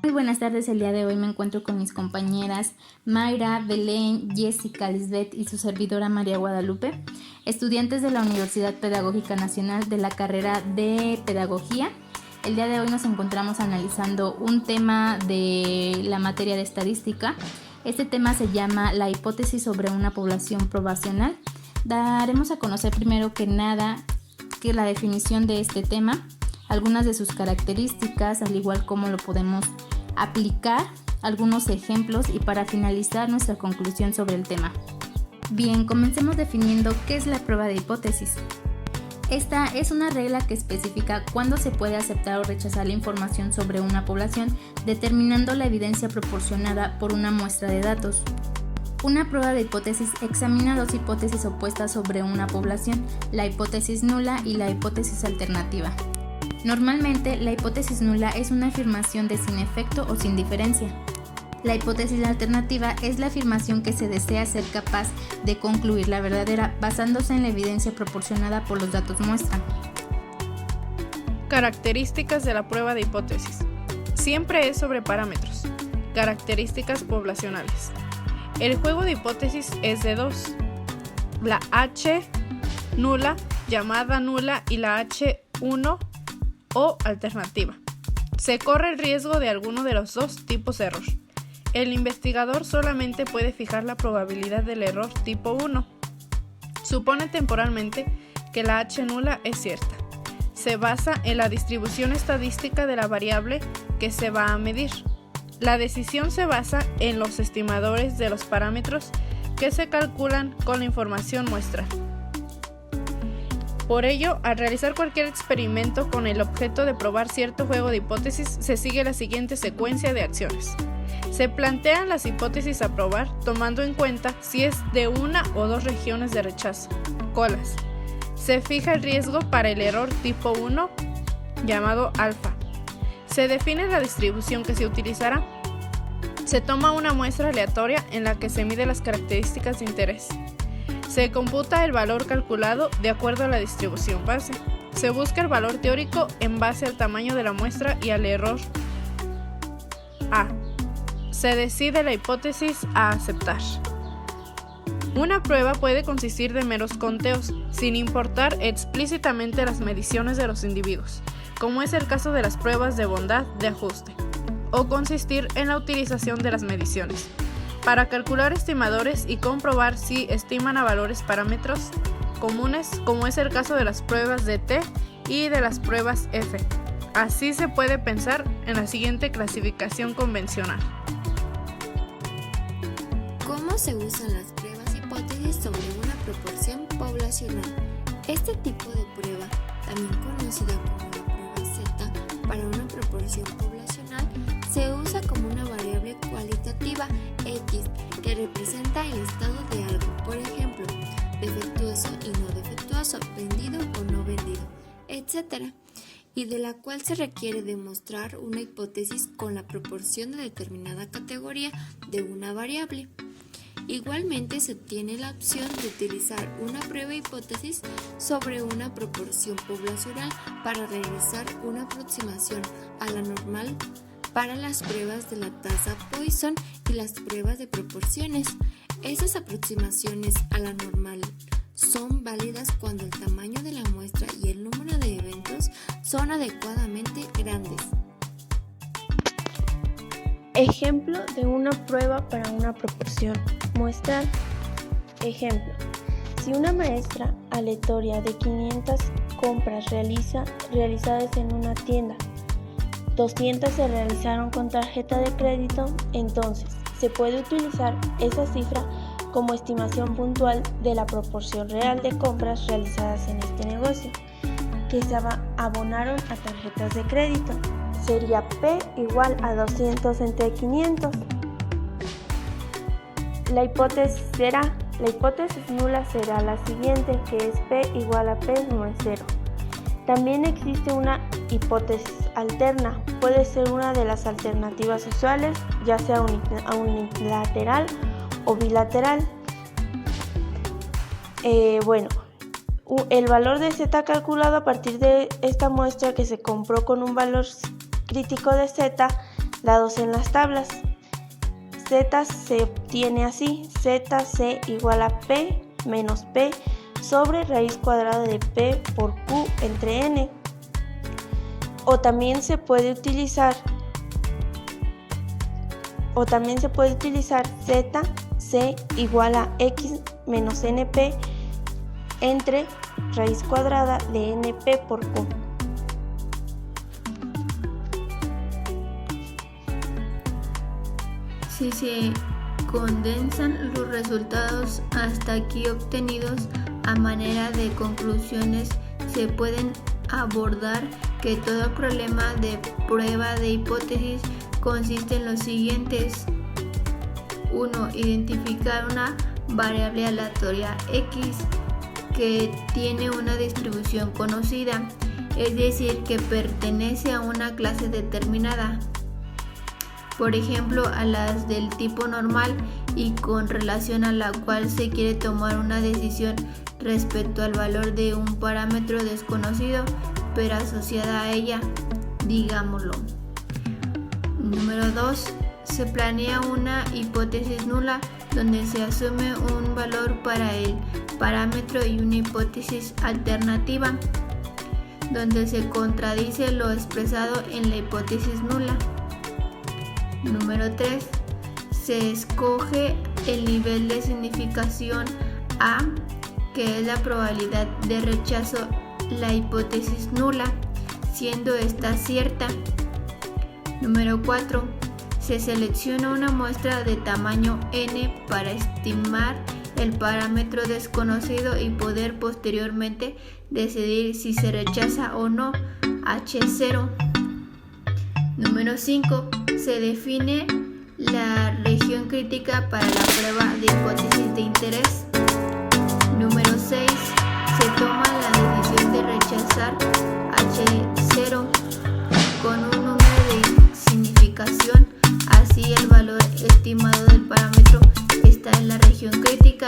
Muy buenas tardes, el día de hoy me encuentro con mis compañeras Mayra, Belén, Jessica, Lisbeth y su servidora María Guadalupe, estudiantes de la Universidad Pedagógica Nacional de la carrera de Pedagogía. El día de hoy nos encontramos analizando un tema de la materia de estadística. Este tema se llama la hipótesis sobre una población probacional. Daremos a conocer primero que nada que la definición de este tema, algunas de sus características, al igual como lo podemos aplicar, algunos ejemplos y para finalizar nuestra conclusión sobre el tema. Bien, comencemos definiendo qué es la prueba de hipótesis. Esta es una regla que especifica cuándo se puede aceptar o rechazar la información sobre una población, determinando la evidencia proporcionada por una muestra de datos. Una prueba de hipótesis examina dos hipótesis opuestas sobre una población, la hipótesis nula y la hipótesis alternativa. Normalmente, la hipótesis nula es una afirmación de sin efecto o sin diferencia. La hipótesis alternativa es la afirmación que se desea ser capaz de concluir la verdadera basándose en la evidencia proporcionada por los datos muestra. Características de la prueba de hipótesis. Siempre es sobre parámetros. Características poblacionales. El juego de hipótesis es de dos. La H nula, llamada nula, y la H1 o alternativa. Se corre el riesgo de alguno de los dos tipos de error. El investigador solamente puede fijar la probabilidad del error tipo 1. Supone temporalmente que la H nula es cierta. Se basa en la distribución estadística de la variable que se va a medir. La decisión se basa en los estimadores de los parámetros que se calculan con la información muestra. Por ello, al realizar cualquier experimento con el objeto de probar cierto juego de hipótesis, se sigue la siguiente secuencia de acciones. Se plantean las hipótesis a probar tomando en cuenta si es de una o dos regiones de rechazo, colas. Se fija el riesgo para el error tipo 1, llamado alfa. Se define la distribución que se utilizará. Se toma una muestra aleatoria en la que se mide las características de interés. Se computa el valor calculado de acuerdo a la distribución base. Se busca el valor teórico en base al tamaño de la muestra y al error A. Se decide la hipótesis a aceptar. Una prueba puede consistir de meros conteos, sin importar explícitamente las mediciones de los individuos, como es el caso de las pruebas de bondad de ajuste, o consistir en la utilización de las mediciones para calcular estimadores y comprobar si estiman a valores parámetros comunes, como es el caso de las pruebas de T y de las pruebas F. Así se puede pensar en la siguiente clasificación convencional. ¿Cómo se usan las pruebas hipótesis sobre una proporción poblacional? Este tipo de prueba, también conocida como la prueba Z para una proporción poblacional, se usa como una variable cualitativa X que representa el estado de algo, por ejemplo, defectuoso y no defectuoso, vendido o no vendido, etc., y de la cual se requiere demostrar una hipótesis con la proporción de determinada categoría de una variable. Igualmente se tiene la opción de utilizar una prueba hipótesis sobre una proporción poblacional para realizar una aproximación a la normal para las pruebas de la tasa Poisson y las pruebas de proporciones. Esas aproximaciones a la normal son válidas cuando el tamaño de la muestra y el número de eventos son adecuadamente grandes. Ejemplo de una prueba para una proporción muestral. Ejemplo: si una muestra aleatoria de 500 compras realizadas en una tienda, 200 se realizaron con tarjeta de crédito, entonces se puede utilizar esa cifra como estimación puntual de la proporción real de compras realizadas en este negocio, que se abonaron a tarjetas de crédito. Sería P igual a 200 entre 500. La hipótesis nula será la siguiente, que es P igual a P no es 0. También existe una hipótesis alterna. Puede ser una de las alternativas usuales, ya sea unilateral o bilateral. El valor de Z calculado a partir de esta muestra que se compró con un valor crítico de Z dados en las tablas. Z se obtiene así: ZC igual a P menos P sobre raíz cuadrada de P por Q entre N. O también se puede utilizar ZC igual a X menos NP entre raíz cuadrada de NP por Q. Si se condensan los resultados hasta aquí obtenidos a manera de conclusiones, se pueden abordar que todo problema de prueba de hipótesis consiste en los siguientes. 1. Identificar una variable aleatoria X que tiene una distribución conocida, es decir, que pertenece a una clase determinada, por ejemplo a las del tipo normal, y con relación a la cual se quiere tomar una decisión respecto al valor de un parámetro desconocido, pero asociada a ella, digámoslo. Número 2. Se planea una hipótesis nula donde se asume un valor para el parámetro y una hipótesis alternativa donde se contradice lo expresado en la hipótesis nula. Número 3. Se escoge el nivel de significación A, que es la probabilidad de rechazo la hipótesis nula, siendo esta cierta. Número 4. Se selecciona una muestra de tamaño n para estimar el parámetro desconocido y poder posteriormente decidir si se rechaza o no H0. Número 5. Se define la región crítica para la prueba de hipótesis de interés. Número 6. Se toma la decisión de rechazar H0 con un número de significación, así el valor estimado del parámetro está en la región crítica